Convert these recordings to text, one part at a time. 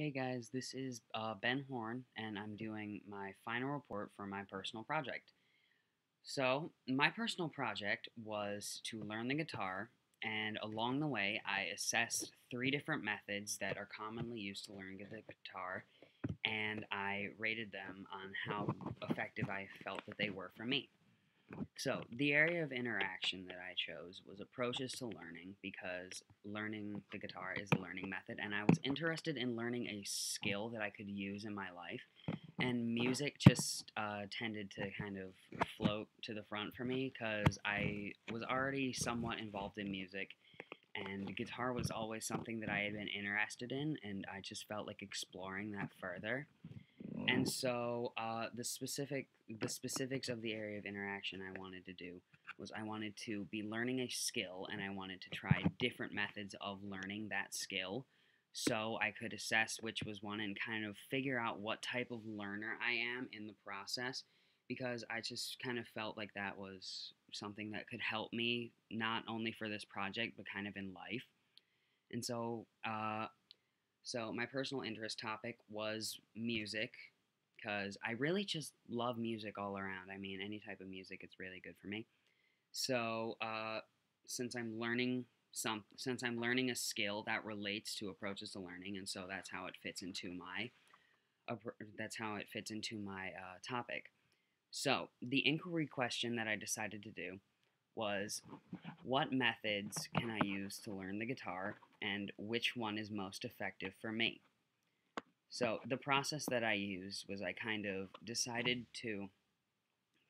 Hey guys, this is Ben Horn, and I'm doing my final report for my personal project. So, my personal project was to learn the guitar, and along the way, I assessed three different methods that are commonly used to learn the guitar, and I rated them on how effective I felt that they were for me. So, the area of interaction that I chose was approaches to learning because learning the guitar is a learning method, and I was interested in learning a skill that I could use in my life. And music just tended to kind of float to the front for me because I was already somewhat involved in music, and guitar was always something that I had been interested in, and I just felt like exploring that further. And so the specifics of the area of interaction I wanted to do was I wanted to be learning a skill, and I wanted to try different methods of learning that skill so I could assess which was one and kind of figure out what type of learner I am in the process, because I just kind of felt like that was something that could help me not only for this project but kind of in life. And so my personal interest topic was music because I really just love music all around. I mean, any type of music, it's really good for me. So since I'm learning since I'm learning a skill that relates to approaches to learning, and so that's how it fits into my topic. So the inquiry question that I decided to do was, what methods can I use to learn the guitar, and which one is most effective for me? So the process that I used was I kind of decided to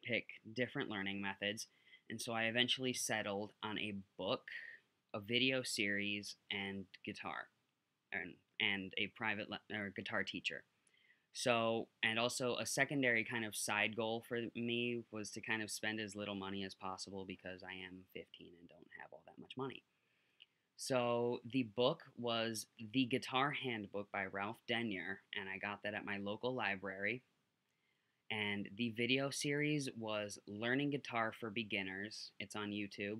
pick different learning methods, and so I eventually settled on a book, a video series, and guitar, and a private or guitar teacher. So, and also a secondary kind of side goal for me was to kind of spend as little money as possible because I am 15 and don't have all that much money. So the book was The Guitar Handbook by Ralph Denyer, and I got that at my local library. And the video series was Learning Guitar for Beginners. It's on YouTube.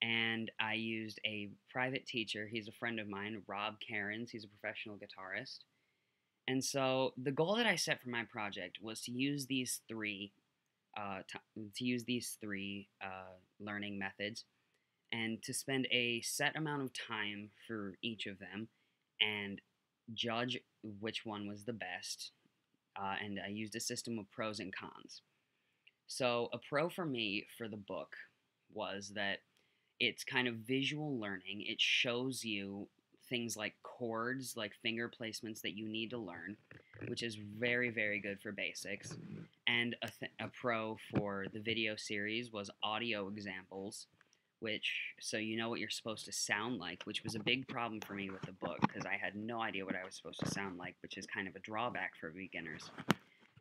And I used a private teacher. He's a friend of mine, Rob Cairns. He's a professional guitarist. And so the goal that I set for my project was to use these three learning methods, and to spend a set amount of time for each of them and judge which one was the best. And I used a system of pros and cons. So, a pro for me for the book was that it's kind of visual learning. It shows you things like chords, like finger placements that you need to learn, which is very, very good for basics. And a pro for the video series was audio examples, which so you know what you're supposed to sound like, which was a big problem for me with the book because I had no idea what I was supposed to sound like, which is kind of a drawback for beginners.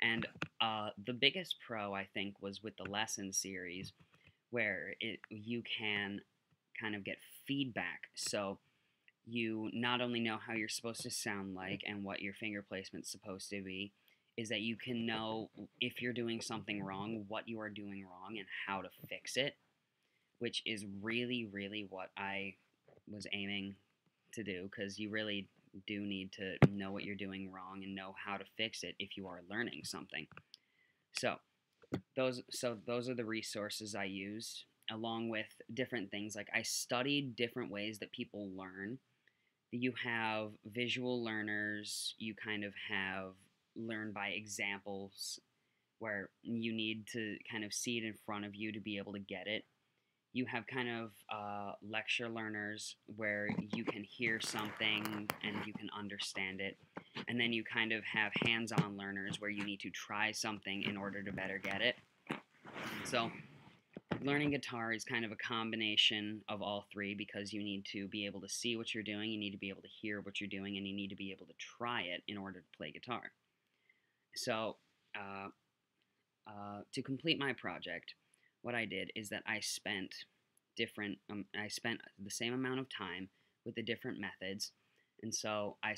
And the biggest pro, I think, was with the lesson series, where you can kind of get feedback. So you not only know how you're supposed to sound like and what your finger placement's supposed to be, is that you can know if you're doing something wrong, what you are doing wrong, and how to fix it, which is really, really what I was aiming to do, because you really do need to know what you're doing wrong and know how to fix it if you are learning something. So those are the resources I used, along with different things. Like, I studied different ways that people learn. You have visual learners, you kind of have learn by examples, where you need to kind of see it in front of you to be able to get it. You have kind of lecture learners where you can hear something and you can understand it. And then you kind of have hands on learners where you need to try something in order to better get it. So, learning guitar is kind of a combination of all three because you need to be able to see what you're doing, you need to be able to hear what you're doing, and you need to be able to try it in order to play guitar. So, uh, to complete my project, what I did is that I spent the same amount of time with the different methods, and so I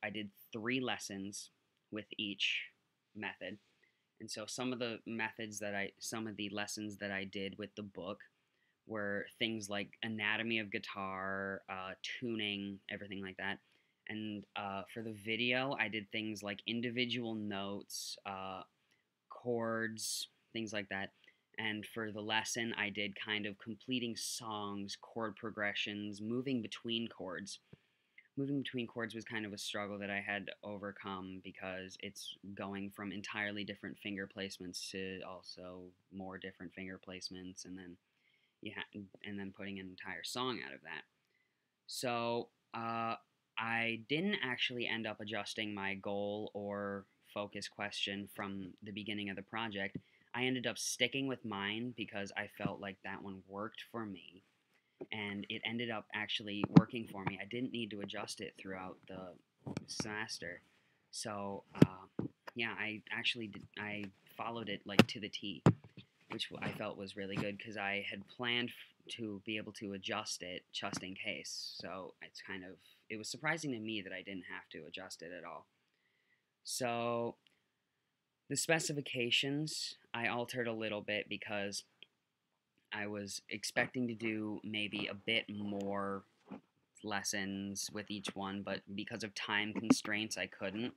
did 3 lessons with each method. And so some of the lessons that I did with the book were things like anatomy of guitar, tuning, everything like that. And for the video, I did things like individual notes, chords, things like that. And for the lesson, I did kind of completing songs, chord progressions, moving between chords. Moving between chords was kind of a struggle that I had to overcome because it's going from entirely different finger placements to also more different finger placements, and then and then putting an entire song out of that. So I didn't actually end up adjusting my goal or focus question from the beginning of the project. I ended up sticking with mine because I felt like that one worked for me, and it ended up actually working for me. I didn't need to adjust it throughout the semester. So yeah, I actually I followed it like to the T, which I felt was really good because I had planned to be able to adjust it just in case. So it was surprising to me that I didn't have to adjust it at all. So the specifications I altered a little bit because I was expecting to do maybe a bit more lessons with each one, but because of time constraints, I couldn't.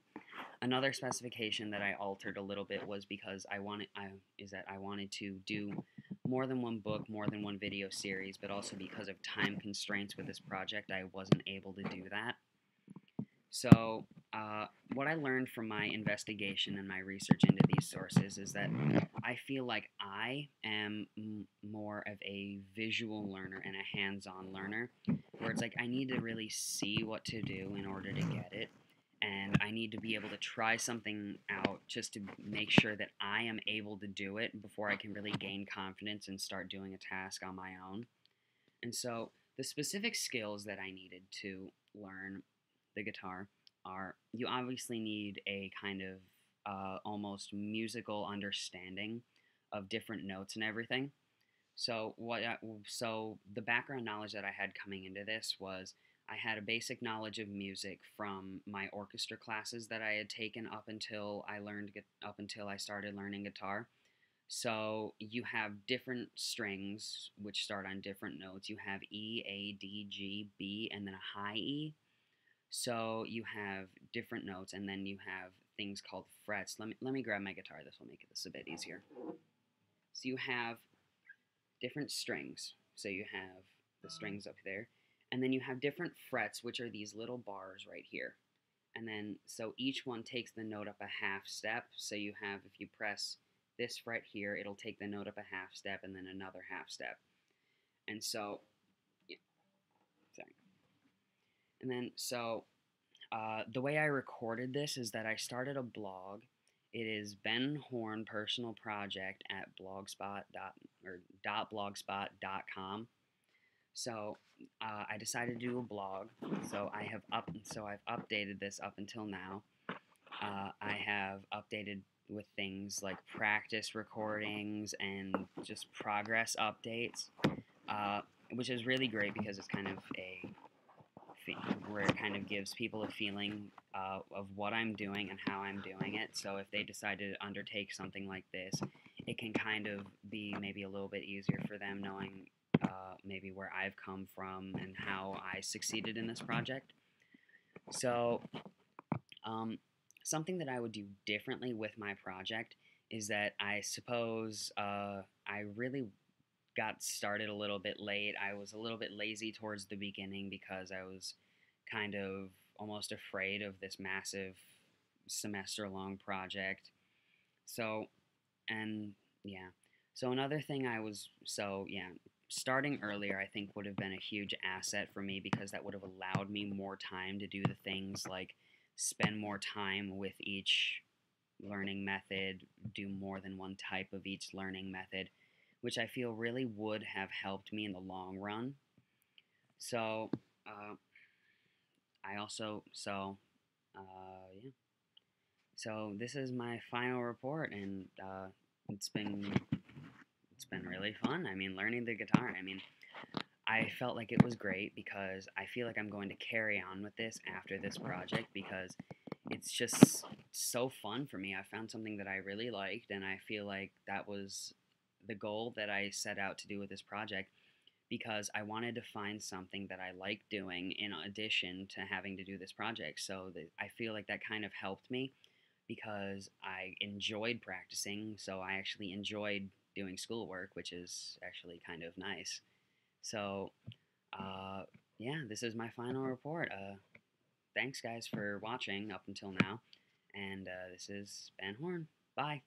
Another specification that I altered a little bit was because I wanted to do more than one book, more than one video series, but also because of time constraints with this project, I wasn't able to do that. So, what I learned from my investigation and my research into these sources is that I feel like I am more of a visual learner and a hands on learner, where it's like I need to really see what to do in order to get it. And I need to be able to try something out just to make sure that I am able to do it before I can really gain confidence and start doing a task on my own. And so the specific skills that I needed to learn the guitar are you obviously need a kind of almost musical understanding of different notes and everything. So the background knowledge that I had coming into this was I had a basic knowledge of music from my orchestra classes that I had taken up until I started learning guitar. So you have different strings which start on different notes. You have E, A, D, G, B, and then a high E. So you have different notes, and then you have things called frets. Let me grab my guitar. This will make this a bit easier. So you have different strings. So you have the strings up there, and then you have different frets, which are these little bars right here. And then so each one takes the note up a half step. So you have, if you press this fret here, it'll take the note up a half step and then another half step. And so, yeah, sorry. And then so the way I recorded this is that I started a blog. It is Ben Horn Personal Project at blogspot.com. So I decided to do a blog. So I've updated this up until now. I have updated with things like practice recordings and just progress updates, which is really great because it's kind of where it kind of gives people a feeling of what I'm doing and how I'm doing it. So if they decide to undertake something like this, it can kind of be maybe a little bit easier for them knowing maybe where I've come from and how I succeeded in this project. So something that I would do differently with my project is that I suppose I really got started a little bit late. I was a little bit lazy towards the beginning because I was kind of almost afraid of this massive semester long project. So, and yeah. So another thing starting earlier I think would have been a huge asset for me because that would have allowed me more time to do the things like spend more time with each learning method, do more than one type of each learning method, which I feel really would have helped me in the long run. So, I also, so, yeah. So this is my final report, and it's been it's been really fun. I mean, learning the guitar. I mean, I felt like it was great because I feel like I'm going to carry on with this after this project because it's just so fun for me. I found something that I really liked, and I feel like that was the goal that I set out to do with this project because I wanted to find something that I like doing in addition to having to do this project. So I feel like that kind of helped me because I enjoyed practicing. So I actually enjoyed doing schoolwork, which is actually kind of nice. So, uh, yeah, this is my final report. Thanks, guys, for watching up until now. And this is Ben Horn. Bye.